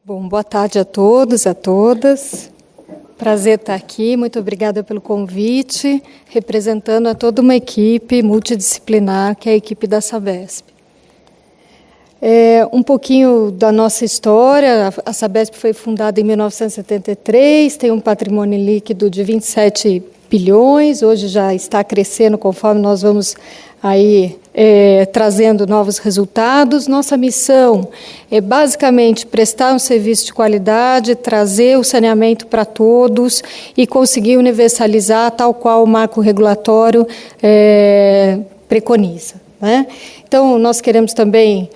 Bom, boa tarde a todos, a todas. Prazer estar aqui, muito obrigada pelo convite, representando a toda uma equipe multidisciplinar, que é a equipe da Sabesp. Um pouquinho da nossa história. A Sabesp foi fundada em 1973, tem um patrimônio líquido de 27 bilhões, hoje já está crescendo conforme nós vamos aí trazendo novos resultados. Nossa missão é basicamente prestar um serviço de qualidade, trazer o saneamento para todos e conseguir universalizar tal qual o marco regulatório preconiza, né? Então, nós queremos também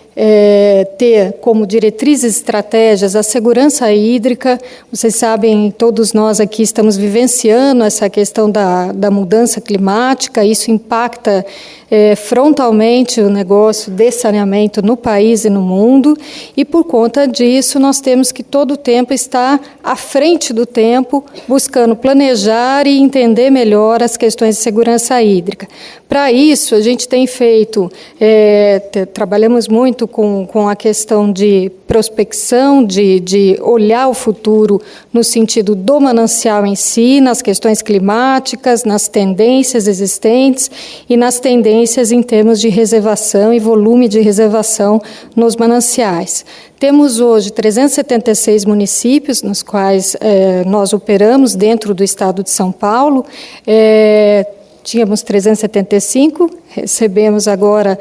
ter como diretrizes e estratégias a segurança hídrica. Vocês sabem, todos nós aqui estamos vivenciando essa questão da mudança climática, isso impacta frontalmente o negócio de saneamento no país e no mundo, e por conta disso nós temos que todo o tempo estar à frente do tempo, buscando planejar e entender melhor as questões de segurança hídrica. Para isso, a gente tem feito, trabalhamos muito com a questão de prospecção, de olhar o futuro no sentido do manancial em si, nas questões climáticas, nas tendências existentes e nas tendências em termos de reservação e volume de reservação nos mananciais. Temos hoje 376 municípios nos quais nós operamos dentro do estado de São Paulo. Tínhamos 375, recebemos agora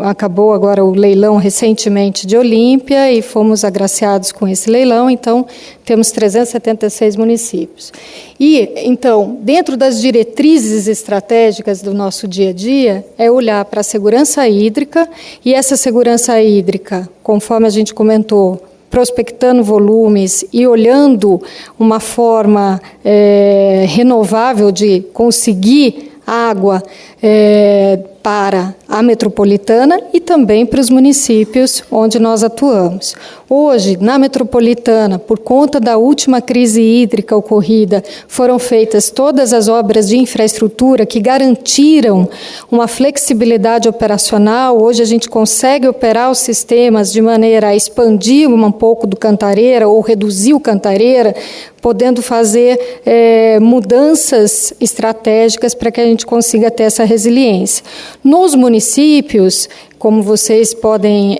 acabou agora o leilão recentemente de Olímpia e fomos agraciados com esse leilão, então temos 376 municípios. E, então, dentro das diretrizes estratégicas do nosso dia a dia, é olhar para a segurança hídrica, e essa segurança hídrica, conforme a gente comentou, prospectando volumes e olhando uma forma renovável de conseguir água para a metropolitana e também para os municípios onde nós atuamos. Hoje, na metropolitana, por conta da última crise hídrica ocorrida, foram feitas todas as obras de infraestrutura que garantiram uma flexibilidade operacional. Hoje a gente consegue operar os sistemas de maneira a expandir um pouco do Cantareira ou reduzir o Cantareira, podendo fazer mudanças estratégicas para que a gente consiga ter essa resiliência. Nos municípios, como vocês podem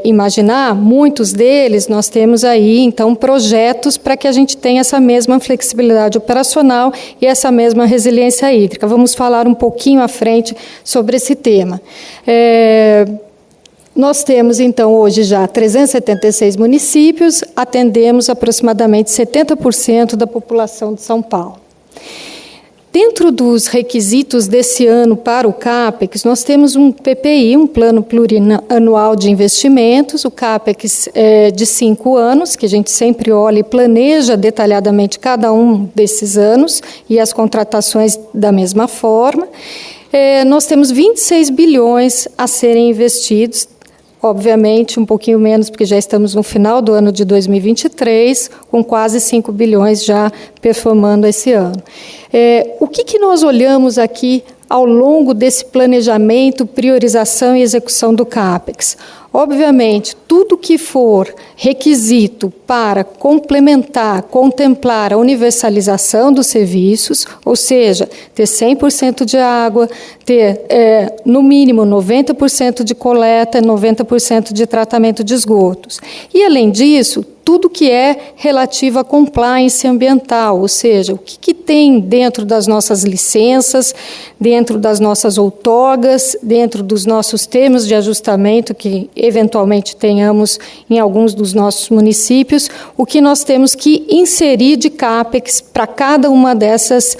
imaginar, muitos deles nós temos aí, então, projetos para que a gente tenha essa mesma flexibilidade operacional e essa mesma resiliência hídrica. Vamos falar um pouquinho à frente sobre esse tema. Nós temos, então, hoje já 376 municípios, atendemos aproximadamente 70% da população de São Paulo. Dentro dos requisitos desse ano para o CAPEX, nós temos um PPI, um Plano Plurianual de Investimentos, o CAPEX de 5 anos, que a gente sempre olha e planeja detalhadamente cada um desses anos, e as contratações da mesma forma. Nós temos 26 bilhões a serem investidos, obviamente um pouquinho menos, porque já estamos no final do ano de 2023, com quase 5 bilhões já performando esse ano. O que nós olhamos aqui ao longo desse planejamento, priorização e execução do CAPEX? Obviamente, tudo que for requisito para complementar, contemplar a universalização dos serviços, ou seja, ter 100% de água, ter, no mínimo, 90% de coleta, 90% de tratamento de esgotos. E, além disso, tudo que é relativo à compliance ambiental, ou seja, o que tem dentro das nossas licenças, dentro das nossas outorgas, dentro dos nossos termos de ajustamento que eventualmente tenhamos em alguns dos nossos municípios, o que nós temos que inserir de CAPEX para cada uma dessas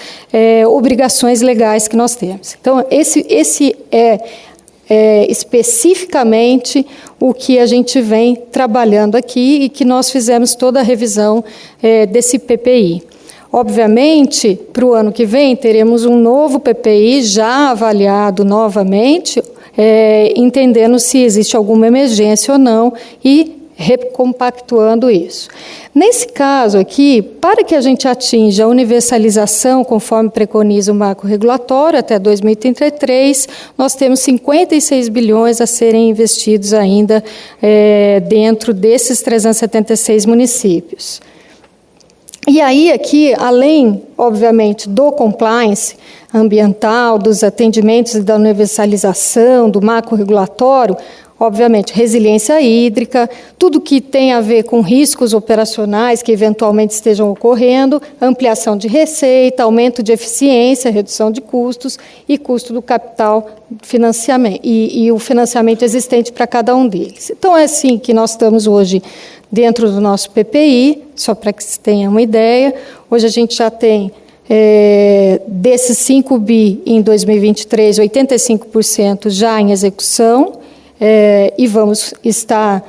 obrigações legais que nós temos. Então, esse é especificamente o que a gente vem trabalhando aqui e que nós fizemos toda a revisão desse PPI. Obviamente, para o ano que vem, teremos um novo PPI já avaliado novamente, entendendo se existe alguma emergência ou não, e recompactuando isso. Nesse caso aqui, para que a gente atinja a universalização, conforme preconiza o marco regulatório, até 2033, nós temos 56 bilhões a serem investidos ainda dentro desses 376 municípios. E aí, aqui, além, obviamente, do compliance ambiental, dos atendimentos e da universalização, do marco regulatório, obviamente, resiliência hídrica, tudo que tem a ver com riscos operacionais que eventualmente estejam ocorrendo, ampliação de receita, aumento de eficiência, redução de custos e custo do capital financiamento, e o financiamento existente para cada um deles. Então, é assim que nós estamos hoje dentro do nosso PPI, só para que se tenha uma ideia. Hoje a gente já tem, desses 5 bi em 2023, 85% já em execução, e vamos estar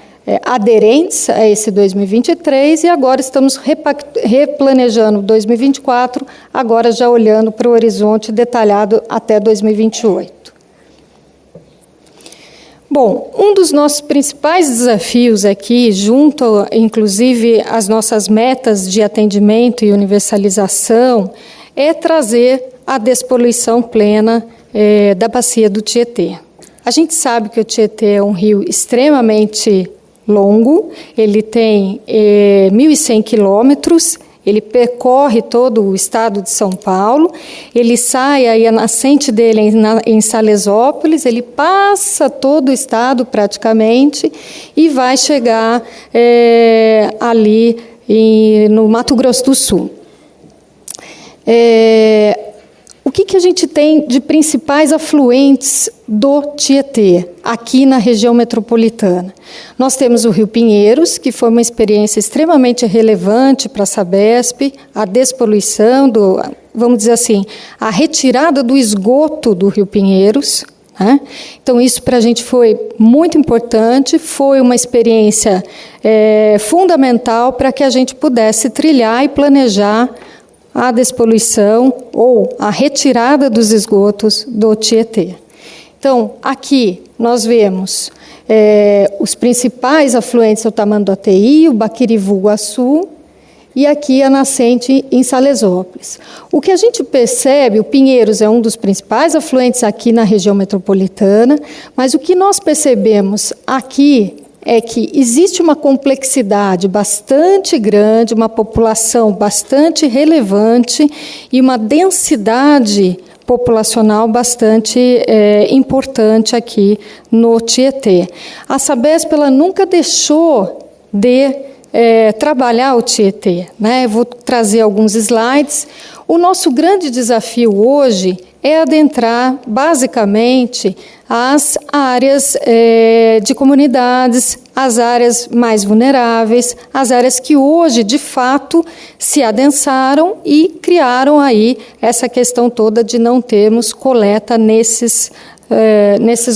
aderentes a esse 2023, e agora estamos replanejando 2024, agora já olhando para o horizonte detalhado até 2028. Bom, um dos nossos principais desafios aqui, junto, inclusive, às nossas metas de atendimento e universalização, é trazer a despoluição plena da bacia do Tietê. A gente sabe que o Tietê é um rio extremamente longo, ele tem 1.100 quilômetros, ele percorre todo o estado de São Paulo, ele sai, aí a nascente dele em Salesópolis, ele passa todo o estado praticamente e vai chegar ali no Mato Grosso do Sul. O que a gente tem de principais afluentes do Tietê, aqui na região metropolitana? Nós temos o Rio Pinheiros, que foi uma experiência extremamente relevante para a Sabesp, a despoluição, vamos dizer assim, a retirada do esgoto do Rio Pinheiros, né? Então, isso para a gente foi muito importante, foi uma experiência fundamental para que a gente pudesse trilhar e planejar a despoluição ou a retirada dos esgotos do Tietê. Então, aqui nós vemos os principais afluentes, o Tamanduateí, o Baquirivu-Guaçu, e aqui a nascente em Salesópolis. O que a gente percebe, o Pinheiros é um dos principais afluentes aqui na região metropolitana, mas o que nós percebemos aqui é que existe uma complexidade bastante grande, uma população bastante relevante e uma densidade populacional bastante importante aqui no Tietê. A Sabesp ela nunca deixou de trabalhar o Tietê, né? Eu vou trazer alguns slides. O nosso grande desafio hoje é adentrar, basicamente, as áreas de comunidades, as áreas mais vulneráveis, as áreas que hoje, de fato, se adensaram e criaram aí essa questão toda de não termos coleta nesses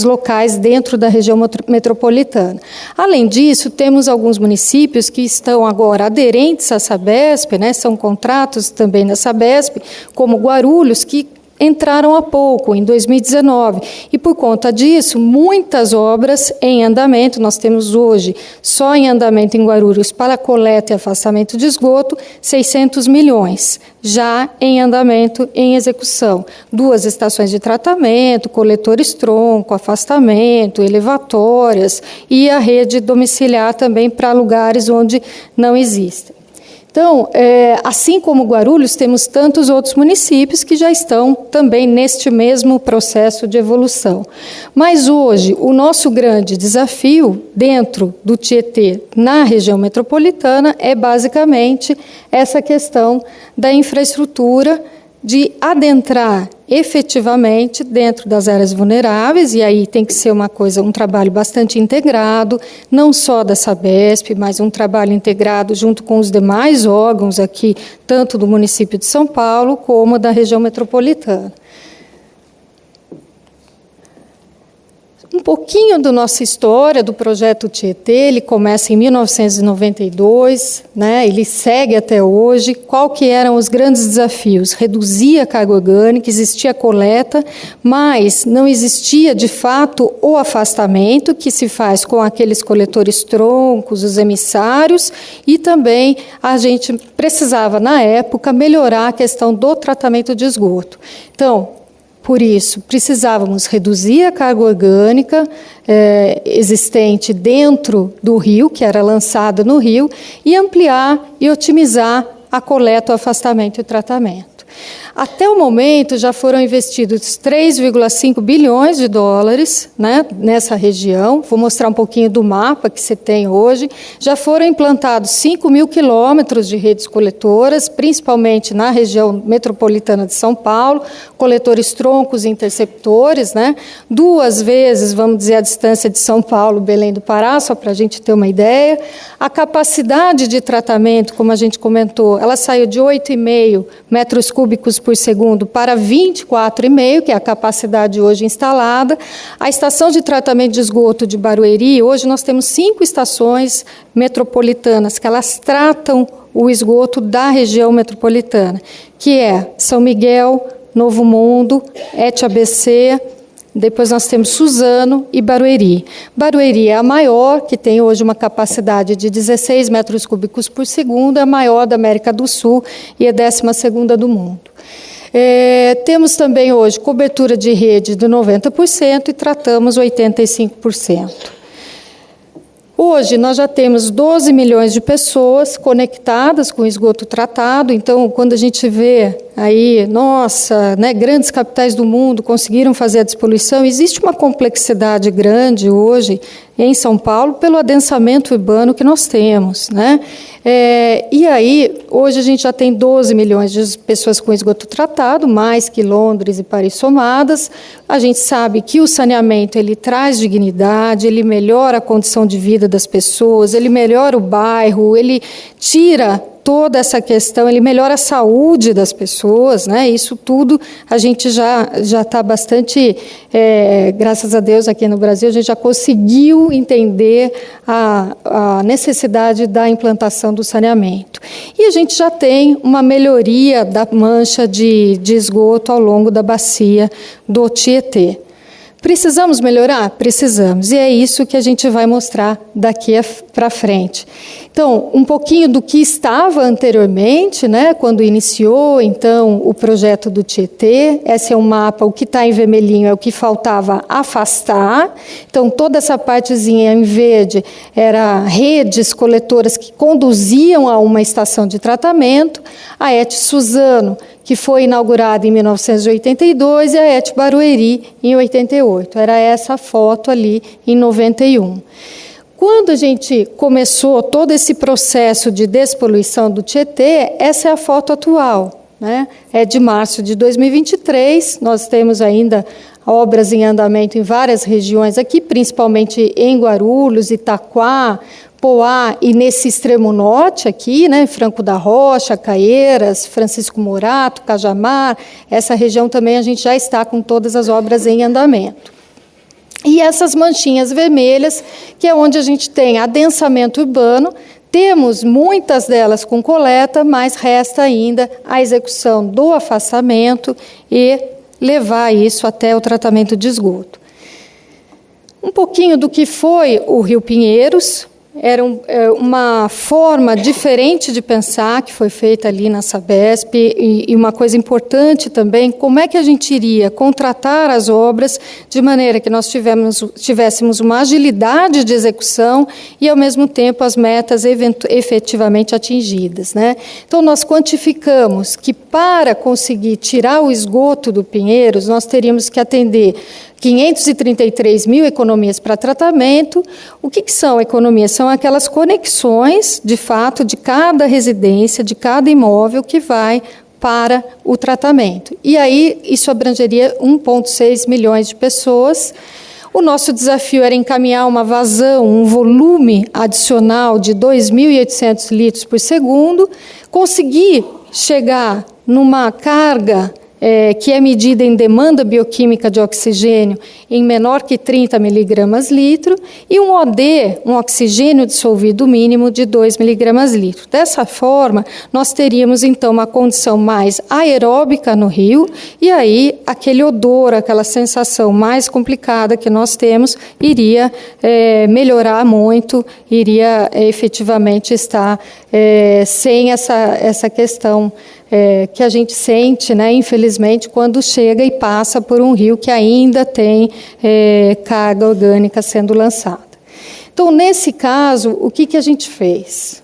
locais dentro da região metropolitana. Além disso, temos alguns municípios que estão agora aderentes à Sabesp, né, são contratos também da Sabesp, como Guarulhos, que entraram há pouco, em 2019, e por conta disso, muitas obras em andamento, nós temos hoje, só em andamento em Guarulhos, para coleta e afastamento de esgoto, 600 milhões, já em andamento, em execução. 2 estações de tratamento, coletores tronco, afastamento, elevatórias, e a rede domiciliar também para lugares onde não existem. Então, assim como Guarulhos, temos tantos outros municípios que já estão também neste mesmo processo de evolução. Mas hoje, o nosso grande desafio dentro do Tietê, na região metropolitana, é basicamente essa questão da infraestrutura, de adentrar efetivamente dentro das áreas vulneráveis, e aí tem que ser um trabalho bastante integrado, não só da Sabesp, mas um trabalho integrado junto com os demais órgãos aqui, tanto do município de São Paulo, como da região metropolitana. Um pouquinho da nossa história do projeto Tietê, ele começa em 1992, né? Ele segue até hoje. Qual que eram os grandes desafios? Reduzir a carga orgânica, existia coleta, mas não existia, de fato, o afastamento que se faz com aqueles coletores troncos, os emissários, e também a gente precisava, na época, melhorar a questão do tratamento de esgoto. Então, por isso, precisávamos reduzir a carga orgânica existente dentro do rio, que era lançada no rio, e ampliar e otimizar a coleta, o afastamento e o tratamento. Até o momento, já foram investidos 3,5 bilhões de dólares, né, nessa região. Vou mostrar um pouquinho do mapa que você tem hoje. Já foram implantados 5.000 quilômetros de redes coletoras, principalmente na região metropolitana de São Paulo, coletores troncos e interceptores, né, 2 vezes, vamos dizer, a distância de São Paulo, Belém do Pará, só para a gente ter uma ideia. A capacidade de tratamento, como a gente comentou, ela saiu de 8,5 metros cúbicos por segundo para 24,5, que é a capacidade hoje instalada. A estação de tratamento de esgoto de Barueri, hoje nós temos 5 estações metropolitanas que elas tratam o esgoto da região metropolitana, que é São Miguel, Novo Mundo, ET-ABC, depois nós temos Suzano e Barueri. Barueri é a maior, que tem hoje uma capacidade de 16 metros cúbicos por segundo, é a maior da América do Sul e é a 12ª do mundo. Temos também hoje cobertura de rede de 90% e tratamos 85%. Hoje nós já temos 12 milhões de pessoas conectadas com esgoto tratado, então quando a gente vê aí, nossa, né, grandes capitais do mundo conseguiram fazer a despoluição, existe uma complexidade grande hoje em São Paulo pelo adensamento urbano que nós temos, né? E aí, hoje a gente já tem 12 milhões de pessoas com esgoto tratado, mais que Londres e Paris somadas. A gente sabe que o saneamento, ele traz dignidade, ele melhora a condição de vida das pessoas, ele melhora o bairro, ele tira toda essa questão, ele melhora a saúde das pessoas, né? Isso tudo a gente já está bastante, graças a Deus, aqui no Brasil, a gente já conseguiu entender a necessidade da implantação do saneamento. E a gente já tem uma melhoria da mancha de esgoto ao longo da bacia do Tietê. Precisamos melhorar? Precisamos, e é isso que a gente vai mostrar daqui para frente. Então, um pouquinho do que estava anteriormente, né, quando iniciou, então, o projeto do Tietê. Esse é um mapa, o que está em vermelhinho é o que faltava afastar. Então, toda essa partezinha em verde era redes coletoras que conduziam a uma estação de tratamento. A ET Suzano, que foi inaugurada em 1982, e a ET Barueri, em 88. Era essa foto ali, em 91. Quando a gente começou todo esse processo de despoluição do Tietê, essa é a foto atual, né? É de março de 2023, nós temos ainda obras em andamento em várias regiões aqui, principalmente em Guarulhos, Itaquá, Poá e nesse extremo norte aqui, né, Franco da Rocha, Caieiras, Francisco Morato, Cajamar, essa região também a gente já está com todas as obras em andamento. E essas manchinhas vermelhas, que é onde a gente tem adensamento urbano, temos muitas delas com coleta, mas resta ainda a execução do afastamento e levar isso até o tratamento de esgoto. Um pouquinho do que foi o Rio Pinheiros. Era uma forma diferente de pensar que foi feita ali na Sabesp, e uma coisa importante também, como é que a gente iria contratar as obras de maneira que nós tivéssemos uma agilidade de execução e, ao mesmo tempo, as metas efetivamente atingidas, né? Então, nós quantificamos que para conseguir tirar o esgoto do Pinheiros, nós teríamos que atender 533 mil economias para tratamento. O que são economias? São aquelas conexões, de fato, de cada residência, de cada imóvel que vai para o tratamento. E aí, isso abrangeria 1,6 milhões de pessoas. O nosso desafio era encaminhar uma vazão, um volume adicional de 2.800 litros por segundo, conseguir chegar numa carga que é medida em demanda bioquímica de oxigênio em menor que 30 mg/litro, e um OD, um oxigênio dissolvido mínimo de 2 mg/litro. Dessa forma, nós teríamos, então, uma condição mais aeróbica no rio, e aí aquele odor, aquela sensação mais complicada que nós temos, iria melhorar muito, iria efetivamente estar sem essa questão que a gente sente, né, infelizmente, quando chega e passa por um rio que ainda tem carga orgânica sendo lançada. Então, nesse caso, o que a gente fez?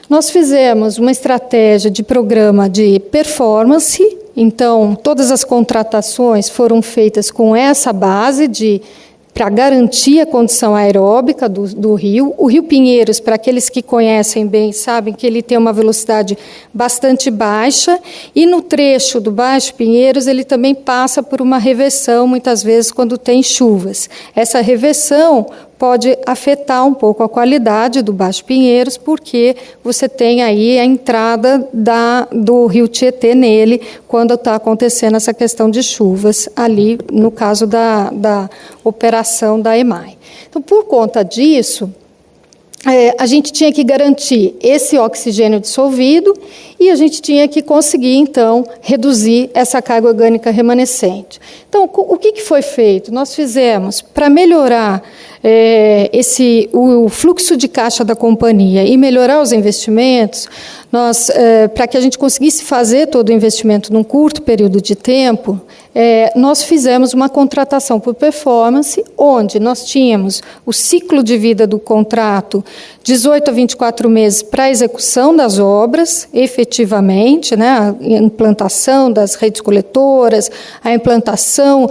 Nós fizemos uma estratégia de programa de performance, então todas as contratações foram feitas com essa base para garantir a condição aeróbica do rio. O Rio Pinheiros, para aqueles que conhecem bem, sabem que ele tem uma velocidade bastante baixa, e no trecho do Baixo Pinheiros ele também passa por uma reversão, muitas vezes quando tem chuvas. Essa reversão pode afetar um pouco a qualidade do Baixo Pinheiros, porque você tem aí a entrada do Rio Tietê nele, quando está acontecendo essa questão de chuvas, ali no caso da operação da EMAI. Então, por conta disso, a gente tinha que garantir esse oxigênio dissolvido e a gente tinha que conseguir, então, reduzir essa carga orgânica remanescente. Então, o que foi feito? Nós fizemos, para melhorar o fluxo de caixa da companhia e melhorar os investimentos, para que a gente conseguisse fazer todo o investimento num curto período de tempo, nós fizemos uma contratação por performance, onde nós tínhamos o ciclo de vida do contrato, 18 a 24 meses para a execução das obras, efetivamente, né, a implantação das redes coletoras, a implantação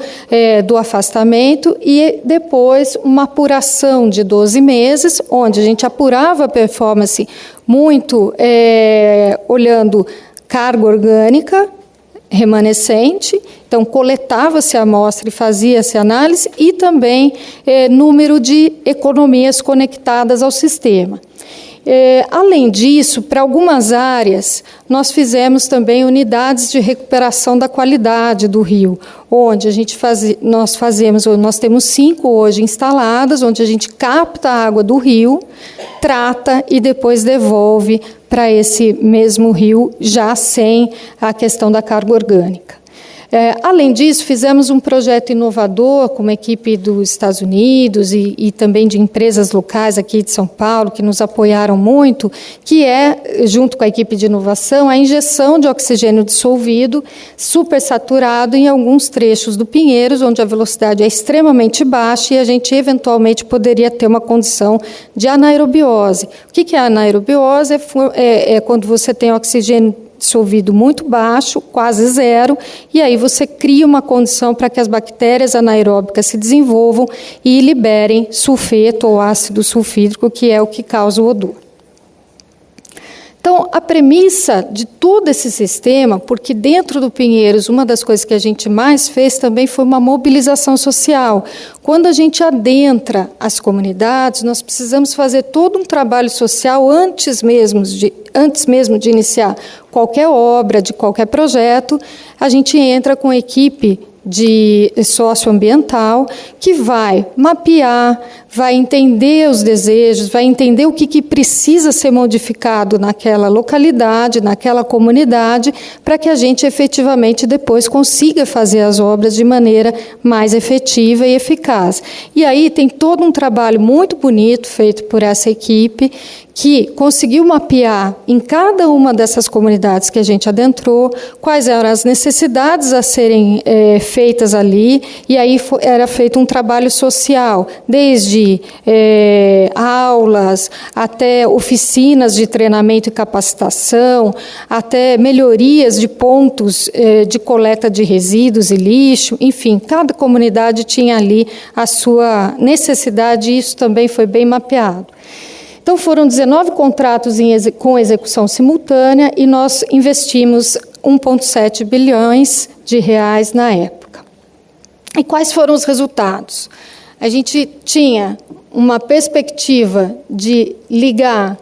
do afastamento, e depois uma apuração de 12 meses, onde a gente apurava a performance muito olhando carga orgânica remanescente, então coletava-se a amostra e fazia-se análise, e também número de economias conectadas ao sistema. Além disso, para algumas áreas, nós fizemos também unidades de recuperação da qualidade do rio, onde nós temos 5 hoje instaladas, onde a gente capta a água do rio, trata e depois devolve para esse mesmo rio, já sem a questão da carga orgânica. Além disso, fizemos um projeto inovador com uma equipe dos Estados Unidos e também de empresas locais aqui de São Paulo, que nos apoiaram muito, que junto com a equipe de inovação, a injeção de oxigênio dissolvido supersaturado em alguns trechos do Pinheiros, onde a velocidade é extremamente baixa e a gente eventualmente poderia ter uma condição de anaerobiose. O que é anaerobiose? É quando você tem oxigênio dissolvido muito baixo, quase zero, e aí você cria uma condição para que as bactérias anaeróbicas se desenvolvam e liberem sulfeto ou ácido sulfídrico, que é o que causa o odor. Então, a premissa de todo esse sistema, porque dentro do Pinheiros, uma das coisas que a gente mais fez também foi uma mobilização social. Quando a gente adentra as comunidades, nós precisamos fazer todo um trabalho social antes mesmo de iniciar qualquer obra, de qualquer projeto. A gente entra com a equipe de socioambiental, que vai mapear, vai entender os desejos, vai entender o que precisa ser modificado naquela localidade, naquela comunidade, para que a gente efetivamente depois consiga fazer as obras de maneira mais efetiva e eficaz. E aí tem todo um trabalho muito bonito feito por essa equipe, que conseguiu mapear em cada uma dessas comunidades que a gente adentrou, quais eram as necessidades a serem feitas ali, e aí era feito um trabalho social, desde aulas, até oficinas de treinamento e capacitação, até melhorias de pontos de coleta de resíduos e lixo, enfim, cada comunidade tinha ali a sua necessidade, e isso também foi bem mapeado. Então, foram 19 contratos com execução simultânea e nós investimos 1,7 bilhões de reais na época. E quais foram os resultados? A gente tinha uma perspectiva de ligar...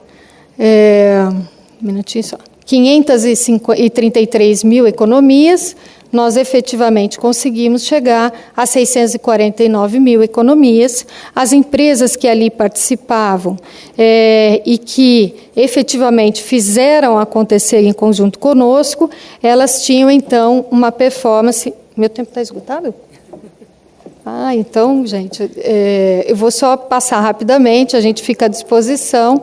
um minutinho só. 533 mil economias, nós efetivamente conseguimos chegar a 649 mil economias. As empresas que ali participavam e que efetivamente fizeram acontecer em conjunto conosco, elas tinham, então, uma performance... Meu tempo está esgotado? Então, gente, eu vou só passar rapidamente, a gente fica à disposição.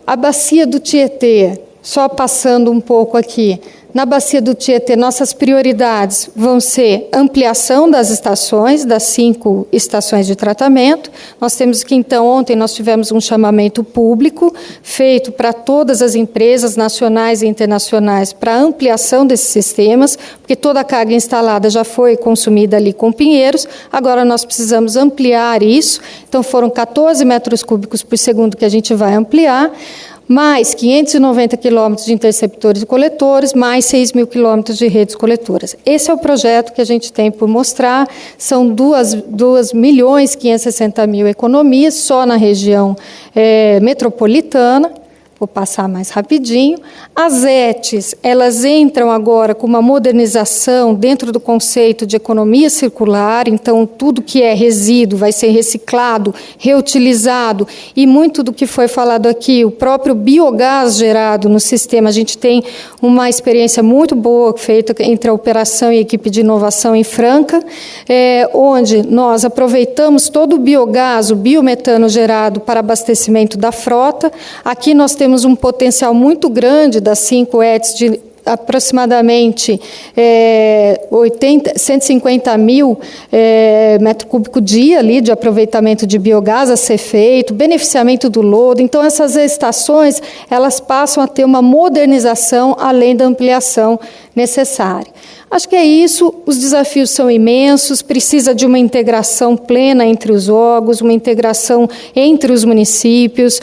A bacia do Tietê, só passando um pouco aqui, na bacia do Tietê, nossas prioridades vão ser ampliação das estações, das 5 estações de tratamento. Nós temos que, então, ontem nós tivemos um chamamento público feito para todas as empresas nacionais e internacionais para ampliação desses sistemas, porque toda a carga instalada já foi consumida ali com Pinheiros, agora nós precisamos ampliar isso, então foram 14 metros cúbicos por segundo que a gente vai ampliar, mais 590 quilômetros de interceptores e coletores, mais 6 mil quilômetros de redes coletoras. Esse é o projeto que a gente tem por mostrar, são 2.560.000 economias só na região metropolitana. Vou passar mais rapidinho. As ETs, elas entram agora com uma modernização dentro do conceito de economia circular, então tudo que é resíduo vai ser reciclado, reutilizado, e muito do que foi falado aqui, o próprio biogás gerado no sistema, a gente tem uma experiência muito boa feita entre a operação e a equipe de inovação em Franca, onde nós aproveitamos todo o biogás, o biometano gerado para abastecimento da frota. Aqui nós temos um potencial muito grande das 5 ETs de aproximadamente 150 mil metro cúbico dia ali de aproveitamento de biogás a ser feito, beneficiamento do lodo. Então, essas estações, elas passam a ter uma modernização além da ampliação necessária. Acho que é isso, os desafios são imensos, precisa de uma integração plena entre os órgãos, uma integração entre os municípios.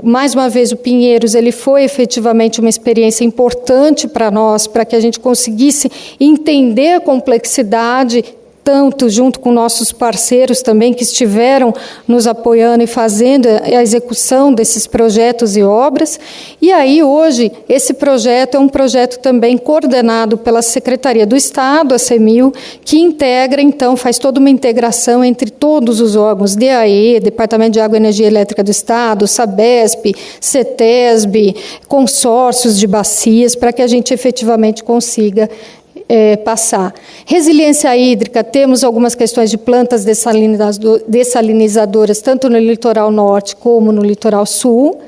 Mais uma vez, o Pinheiros ele foi efetivamente uma experiência importante para nós, para que a gente conseguisse entender a complexidade, tanto junto com nossos parceiros também, que estiveram nos apoiando e fazendo a execução desses projetos e obras. E aí, hoje, esse projeto é um projeto também coordenado pela Secretaria do Estado, a CEMIL, que integra, então, faz toda uma integração entre todos os órgãos, DAE, Departamento de Água e Energia Elétrica do Estado, SABESP, CETESB, consórcios de bacias, para que a gente efetivamente consiga passar. Resiliência hídrica, temos algumas questões de plantas dessalinizadoras, tanto no litoral norte como no litoral sul.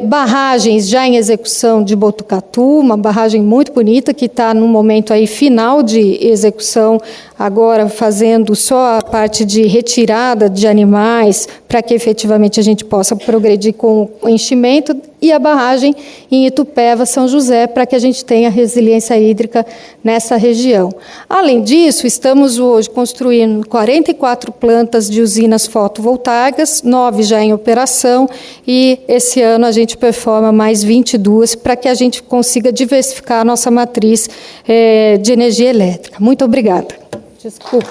Barragens já em execução de Botucatu, uma barragem muito bonita, que está no momento aí final de execução, agora fazendo só a parte de retirada de animais, para que efetivamente a gente possa progredir com o enchimento, e a barragem em Itupeva, São José, para que a gente tenha resiliência hídrica nessa região. Além disso, estamos hoje construindo 44 plantas de usinas fotovoltaicas, 9 já em operação, e esse ano a gente performa mais 22, para que a gente consiga diversificar a nossa matriz de energia elétrica. Muito obrigada. Desculpa.